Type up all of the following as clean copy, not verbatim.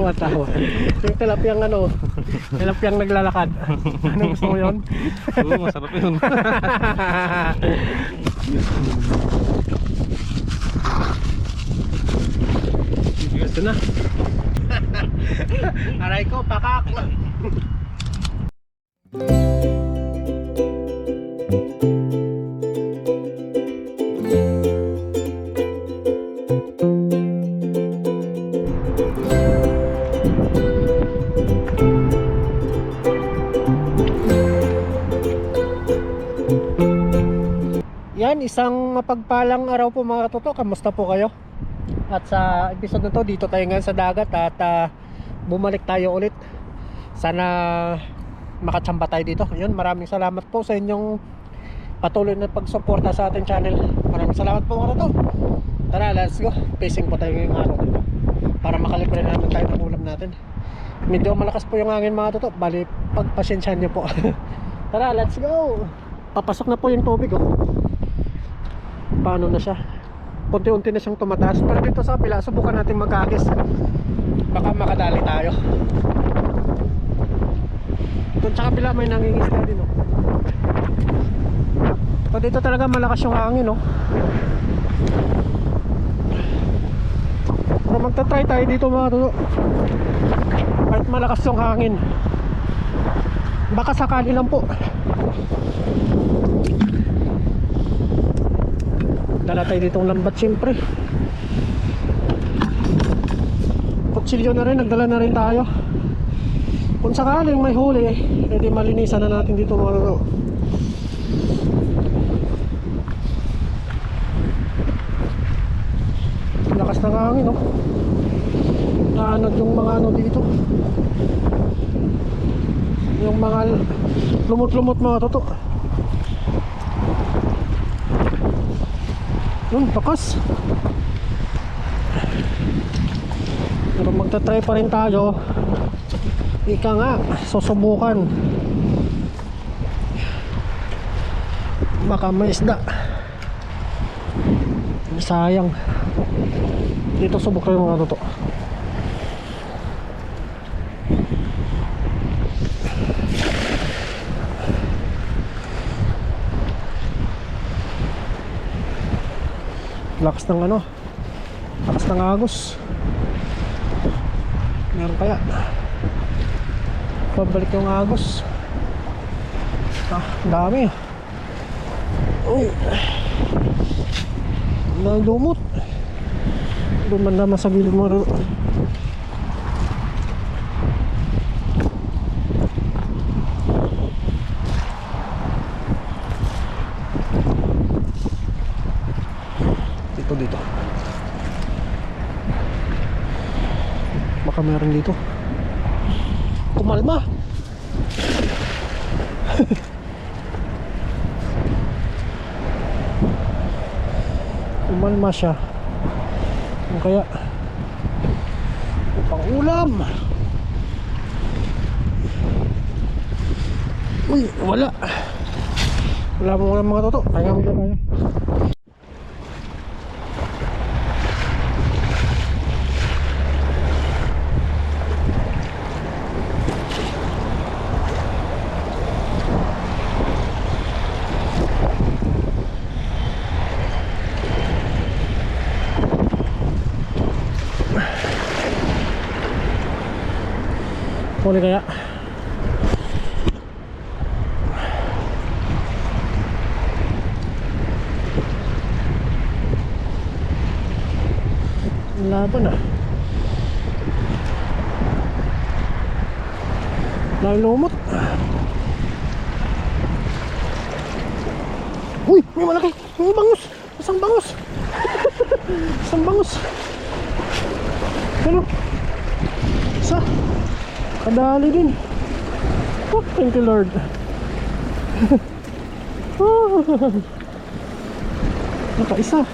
Matawa. Yung tilapiyang ano, tilapiyang naglalakad. Ano gusto mo yun? Oo, masarap yun. Ito na. Aray ko, pakak. Yan, isang mapagpalang araw po mga katoto. Kamusta po kayo? At sa episode na to, dito tayo ngayon sa dagat at bumalik tayo ulit. Sana makatsamba tayo dito. Yun, maraming salamat po sa inyong patuloy na pagsuporta sa ating channel. Maraming salamat po mga katoto. Tara, let's go. Fishing po tayo ngayong araw dito para makalibre namin tayo ng ulam natin. Medyo malakas po yung hangin mga katoto. Bali, pagpasensyahan nyo po. Tara, let's go. Papasok na po yung tubig, oh. Paano na siya? Unti-unti na siyang tumataas. Pero dito sa kapila, subukan natin magkagis. Baka makadali tayo. Doon sa kapila may nangingisda din, oh. So dito talaga malakas yung hangin, oh. Pero magta-try tayo dito mga tuto. Kahit malakas yung hangin, baka sakali lang po. Dala tayo ditong lambat siyempre. Kutsilyo na rin, nagdala na rin tayo. Kung sakaling may huli, edi malinisan na natin dito mga tuto. Lakas ng hangin, no? Naanod yung mga ano dito, yung mga lumot-lumot mga tuto. Yun, takas. Pero magta-try pa rin tayo. Ika nga, susubukan. Baka may isda. Sayang. Dito subok tayo mga toto. Lakas ng ano, lakas ng agos. Meron kaya pabalik yung agos. Dami. Uy, nalumot. Doon man naman sa gilid mo. Dito baka meron dito. Kumalma. Kumalma siya. Ano kaya pang ulam? Uy, wala mo ulam mga toto. Kaya mo tayo. Huli kaya? Laban ah. Nalumot. Uy, may malaki. May bangus. Isang bangus. Isang bangus. Ano? Isa. Kadali din. Oh, thank you Lord. Oh. Nakaisa.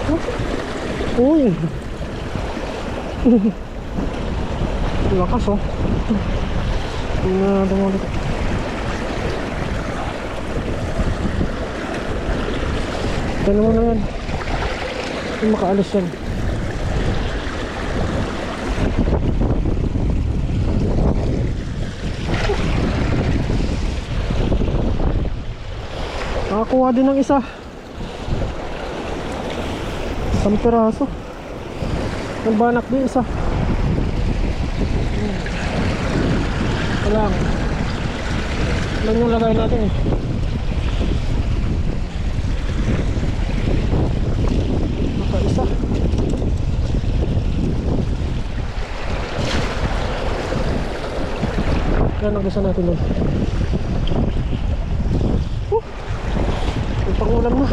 Oh. Uy. Lakas oh. Dumalik. Ito naman na yan. Makaalis yan. Nakakuha din ng isa. Isang piraso. Nagbanak din isa. Ito lang. Ilan yung lagay natin eh. Naka-isa. Kaya nag-isa natin doon. May pangulam na.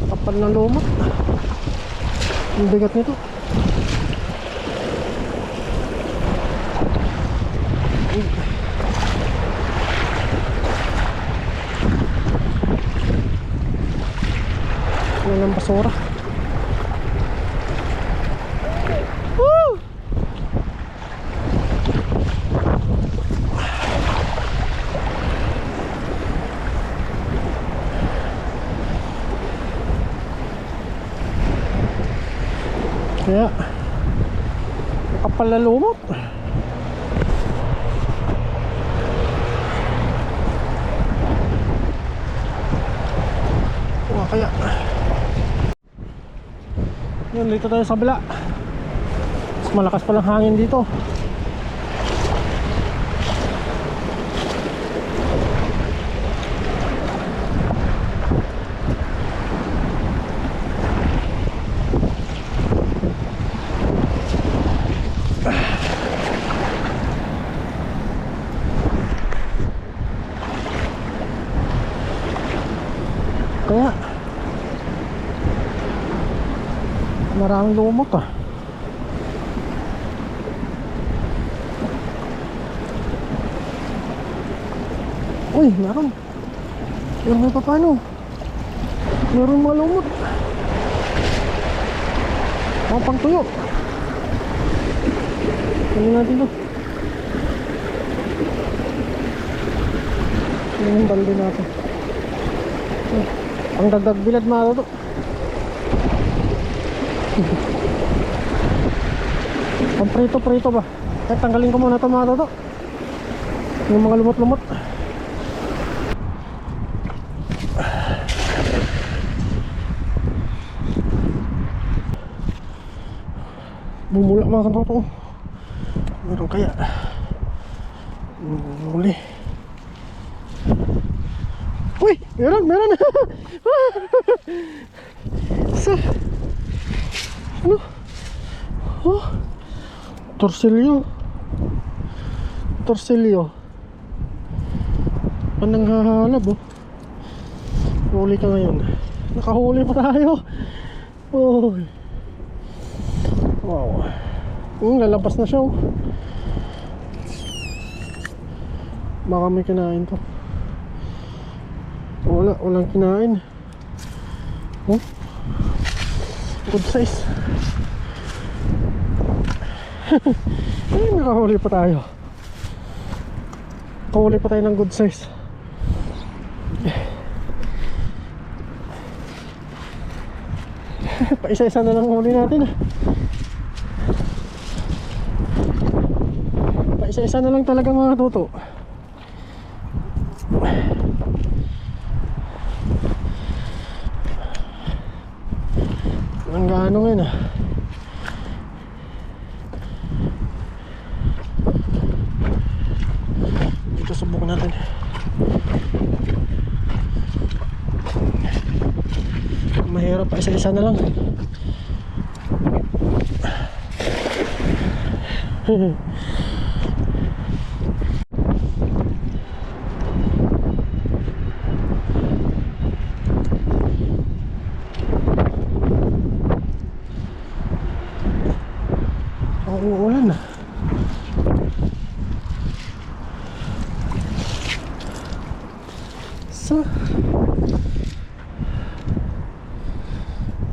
Kapal na lumot. Ang bigat nito. Yan ang basura. Woo! Kaya kapal na lumot. Kaya yun, dito tayo sa kabila. Mas malakas palang hangin dito. Kaya maraming lumot ah. Uy, meron. Meron may papano. Meron mga lumot. Mga pang tuyo. Tingnan natin to. Tingnan yung balde natin. Ang dagdag bilad mga to. Ang prito-prito ba? Kaya tanggalin ko muna ito mga toto. Yung mga lumot-lumot. Bumula mga toto. Meron kaya muli. Uy! Meron! Meron! Sa ano? Oh, torsilyo. Torsilyo. Panang hahalab oh. Huli ka ngayon. Nakahuli pa tayo. Oh. Wow. Lalabas na siya oh. Baka may kinain to. Walang kinain. Oh. Good size. Ay, nakahuli pa tayo. Nakahuli pa tayo ng good size. Paisa-isa na lang huli natin. Paisa-isa na lang talaga mga toto. Ang gaano ngayon ah. Dito subukan natin. Mahirap pa, isa-isa na lang. Uulan na. So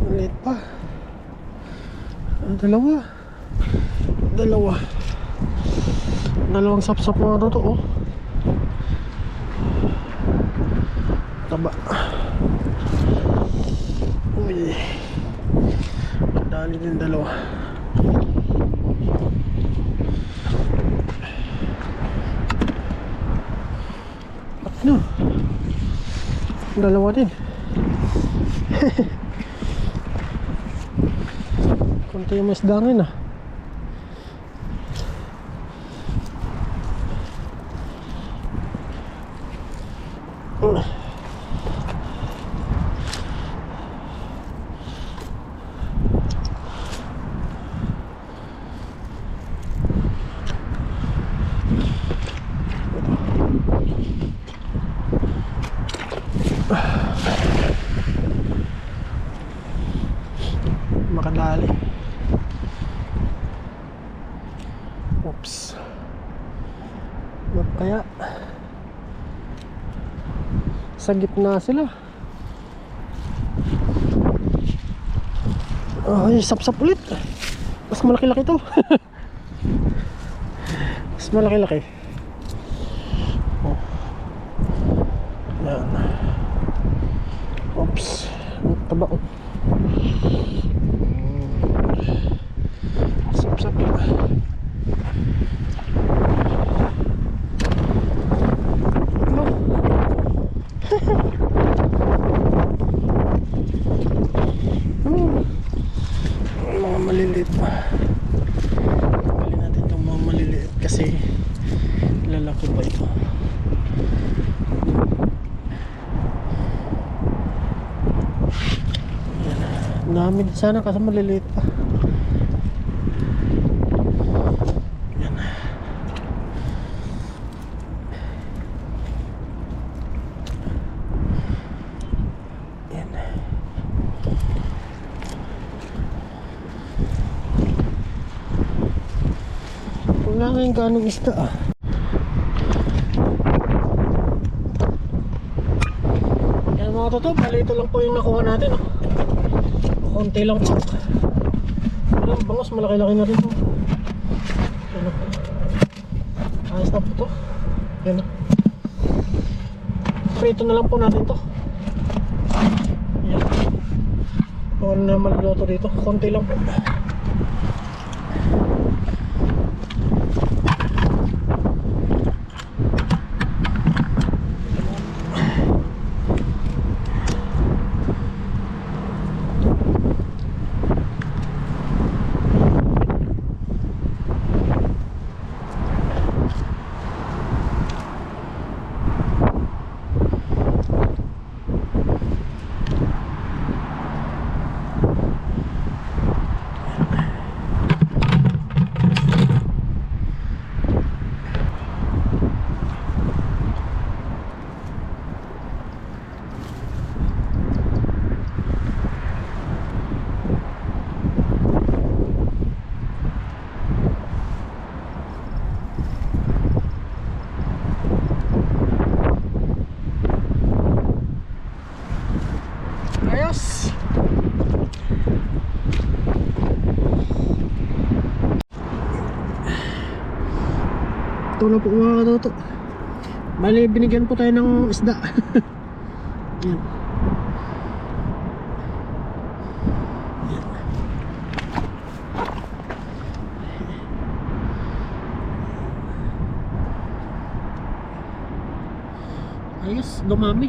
ulit pa. Dalawang sapsap mga to oh. Taba. Uy. Dali din dalawa. Ano? Dalawa din. Kunti yung isda ngayon ah. Makadali. Oops. Wag kaya sa gitna sila. Ay, sapsap ulit. Mas malaki-laki to. Mas malaki-laki. Oh. Yan. Oops. Taba oh. Sapsap. No. Mga maliliit pa. Tanggalin natin itong mga maliliit kasi lalaki pa ito. Dami din sana kasi maliliit pa. Yan. Yan. Wala ngayong ganong isda ah. Yan mga totoo, malito lang po yung nakuha natin oh. Konti lang po. Ang bangos, malaki-laki na rin po. Ano? Ayos na po ito. Yan. Prito na lang po natin ito. Yan. Kung na maluluto dito, konti lang po. Ayos. Ito na po mga katoto. Bali binigyan po tayo ng isda. Yan. Yan. Ayos, dumami.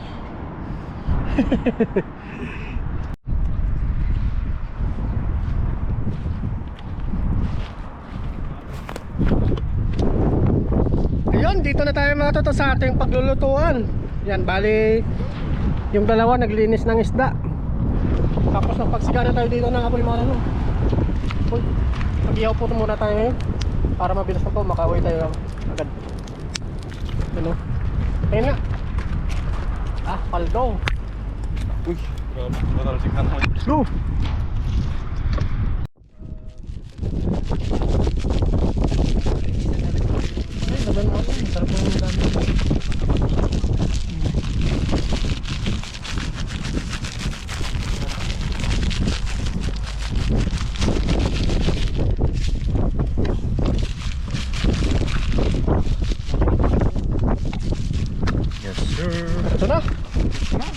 Ayun, dito na tayo mga toto sa ating paglulutuan. Yan, bali yung dalawa naglinis ng isda. Tapos nagpagsiga na tayo dito ng apoy mga ano. Uy, mag-ihaw po muna tayo ngayon para mabilis na po, makauwi tayo agad. Ano? Ayun nga. Ah, paldo. Uy, natalsikan mo. Go! Ay, laban mo ito. Sarap mo yung dami. Yes, sir. Ito na.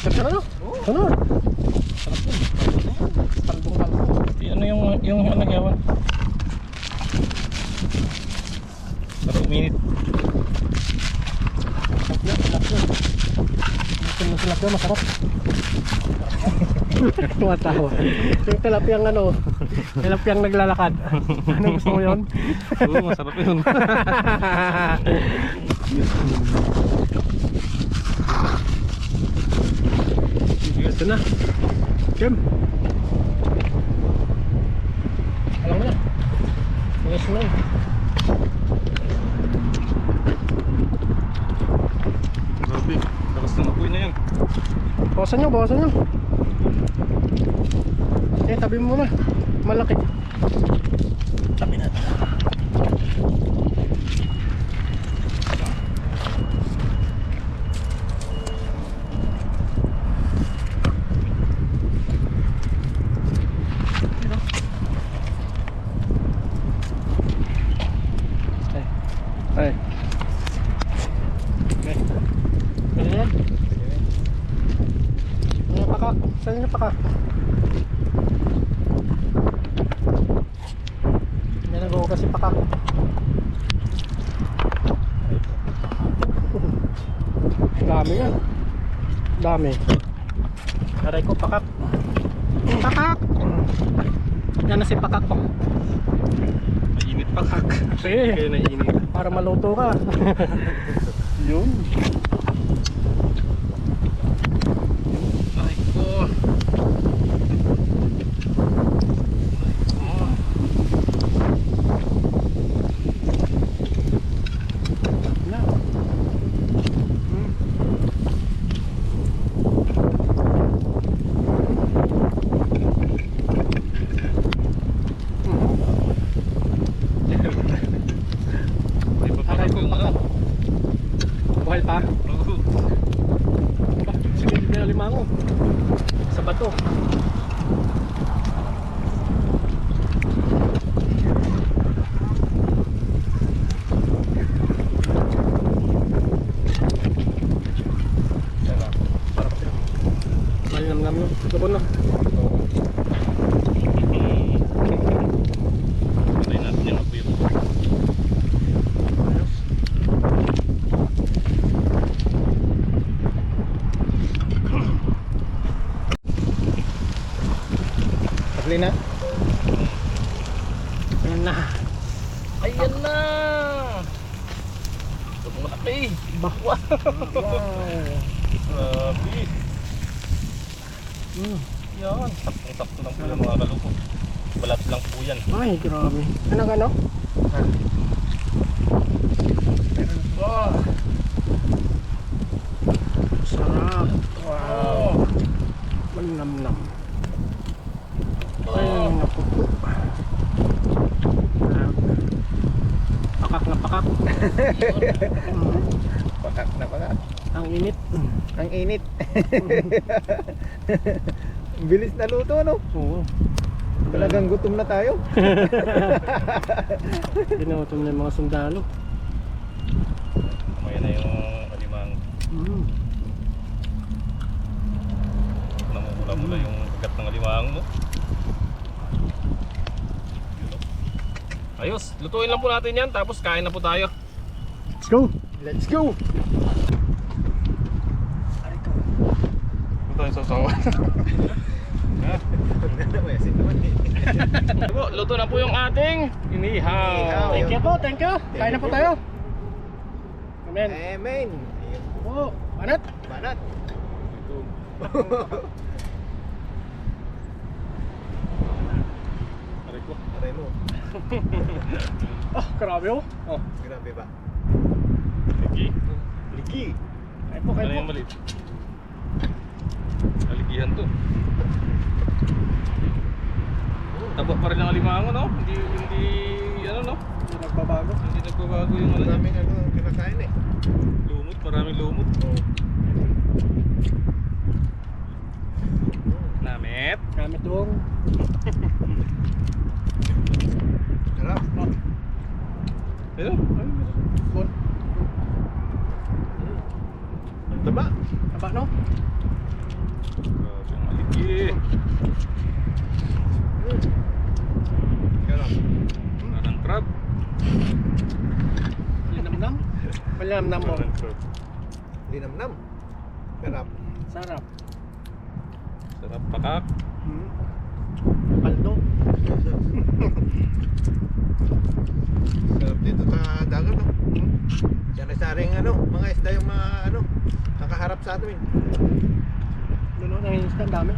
Ito na. Ito na. Para uminit. Yung tilapia masarap. Tumatawa. Yung tilapiyang ano, tilapiyang naglalakad. Ano gusto mo yun? Oo, masarap yun. Ito na. Kim. Alam mo na. Yes na. Grabe, lakas ng apoy na yan. Bawasan nyo, bawasan nyo. Eh, tabi mo muna. Malaki. Tabi natin. Ay. Okay. Kaya yan. Ayan, pakak. Saan yung pakak? Yan nag-uho kasi pakak. Dami yan. Dami. Aray ko, pakak. Pakak! Yan na si pakak po. Mainit pakak. Sige. Kaya naiinit. Para maluto ka. Yun. Ay ko. Na. Ay pa pakak yung ano. Buhay pa. Oo. Sige, hindi na limango. Sa bato. Malinam-nam yun. Lubon na. Patay natin yung apoy. Pagli na. Ayan na. Ayan na! Ito malaki! Bah. Wow! Wow. Grabe! Mm. Yan! Saktong-sakto lang po yan mga kalupo. Balat lang po yan. Ay, grabe. Ano ka no? Wow! Sarap. Wow! Malinam-nam. Oh. Ay, napupo. Pakak na pakak. Pakak na pakak. Ang init. Ang init. Bilis na luto, no? Oo. Talagang gutom na tayo. Tinutom na yung mga sundalo. Mamaya na yung alimang Mm. namumula-mula yung kagat ng alimang mo. Ayos, lutuin lang po natin yan tapos kain na po tayo. Let's go. Let's go! Ito tayo sa sawa. Ang ganda mo, yasin naman eh. Luto na po yung ating inihaw. Thank you po, thank you. Kain na po tayo. Amen. Amen! Ayun, Oo. Anat? banat. Aray ko. Aray mo. Ah, grabe oh. Oh, Grabe ba? ligi. Ligi! Kain po, Ano kain po. yung maliit? Aligihan to. Taba pa rin ang alimango, no? Hindi, ano, no? Hindi nagbabago. Hindi nagbabago yung ano niya. Maraming ano kinakain eh. Lumot, maraming lumot. Namit. Gamit doon. Sarap. Ayun. Bon. Ang taba. Taba no? Grabe ang aligi. Sarap. Parang crab. Malamnam mo. Linamnam. Sarap. Sarap. Sarap pakak. Kaldo. Sarap dito sa dagat, no? Sari-saring mga isda yung mga nakaharap sa atin. Doon ang instant dami.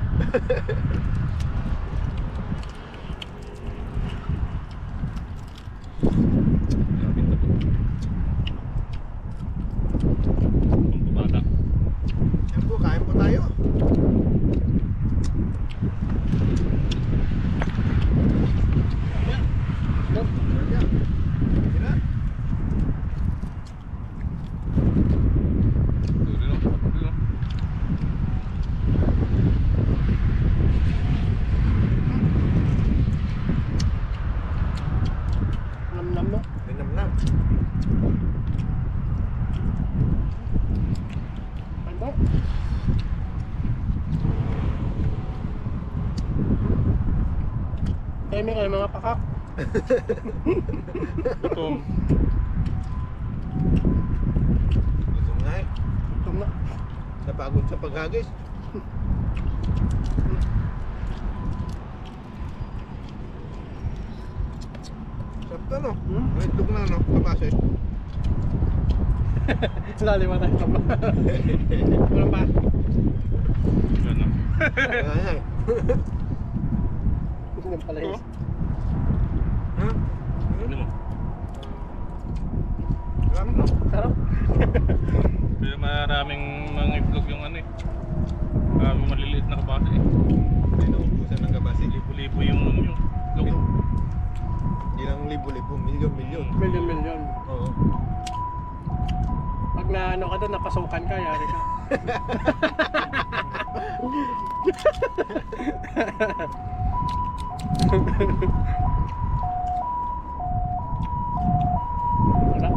Grabing tabo. Pampabata. Yan po, kain po tayo. Nope. Yan. Sila. Tuloy no? Tuloy no? Namnam mo. Linamnam. Kaldo. Timing ay mga pakak. Gutom. Gutom nga eh. Ito na. Napagod sa paghagis. Sarap to, no? May itlog na, no? Kapase. Laliman tayo sa Walang pa. Yan na. Wala na eh. Ganun pala yun. Ha? Ano mo? Sarap, no? Sarap. Pero maraming mga itlog yung ano eh. Maraming maliliit na kabase eh. Hindi naubusan ng kapase. Libo-libo yung itlog. Hindi lang libo-libo, milyon-milyon. Milyon. Oo. Pag na ano ka doon, napasukan ka, yari ka. Sarap.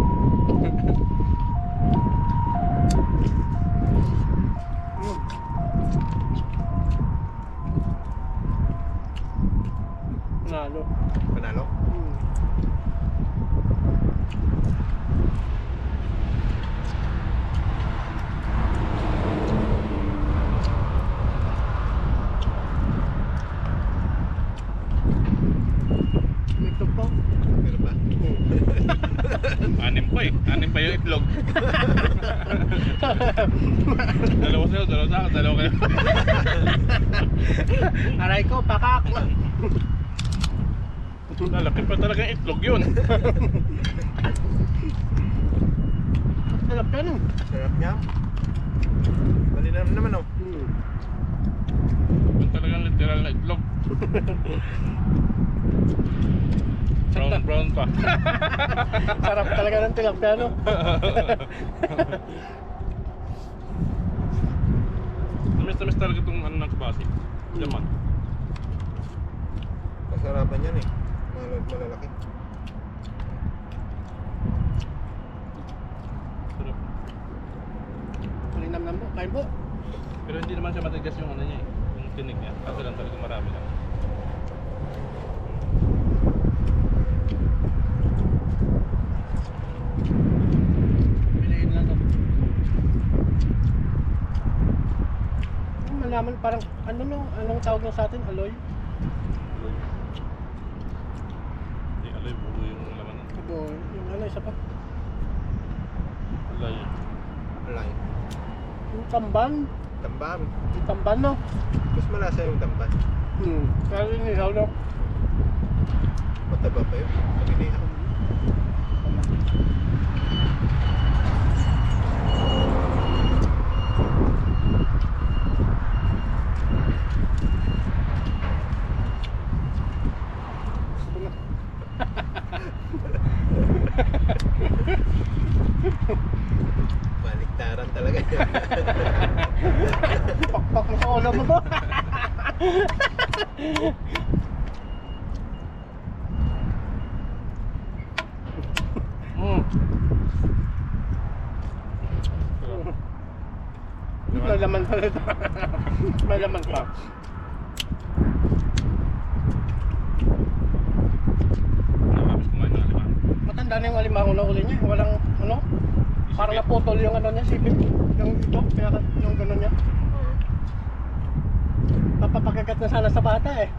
Nalo. Panalo? Ito po. Pero ba? Anim pa eh. Anim pa yung itlog. Dalawa sa'yo, dalawa sa akin, dalawa kayo. Aray ko, pakak. Lalaki pa talaga yung itlog yun. Sarap ka nun. Sarap niya. Malinam naman, oh. Yun talagang literal na itlog. Brown pa. Sarap talaga ng tilapia, no? Namis talaga itong ano ng kabasi. Laman. Kasarapan yan eh. Malalaki. Sarap. Malinam-nam mo. Kain po. Pero hindi naman siya matigas yung ano niya eh. Yung tinig niya. Kaso lang talaga marami lang. Piliin lang to. Malaman parang, ano no? Anong tawag nyo sa atin? Aloy? Aloy. Hindi aloy, buo yung laman. Abo, yung ano, isa pa? Aloy. Alay. Yung tamban. Tamban. Yung tamban, no? Mas malasa yung tamban. Kaya inihaw, no? Mataba pa yun. Pag inihaw. Baliktaran talaga. Pakpak mo sa ulo mo to. May laman pa ito. May laman pa. Nakakabis kumain ng alimango. Matanda na yung alimango na uli niya. Walang ano? Parang naputol yung ano niya, sipit. Yung ito, yung gano'n niya. Papapagagat na sana sa bata eh.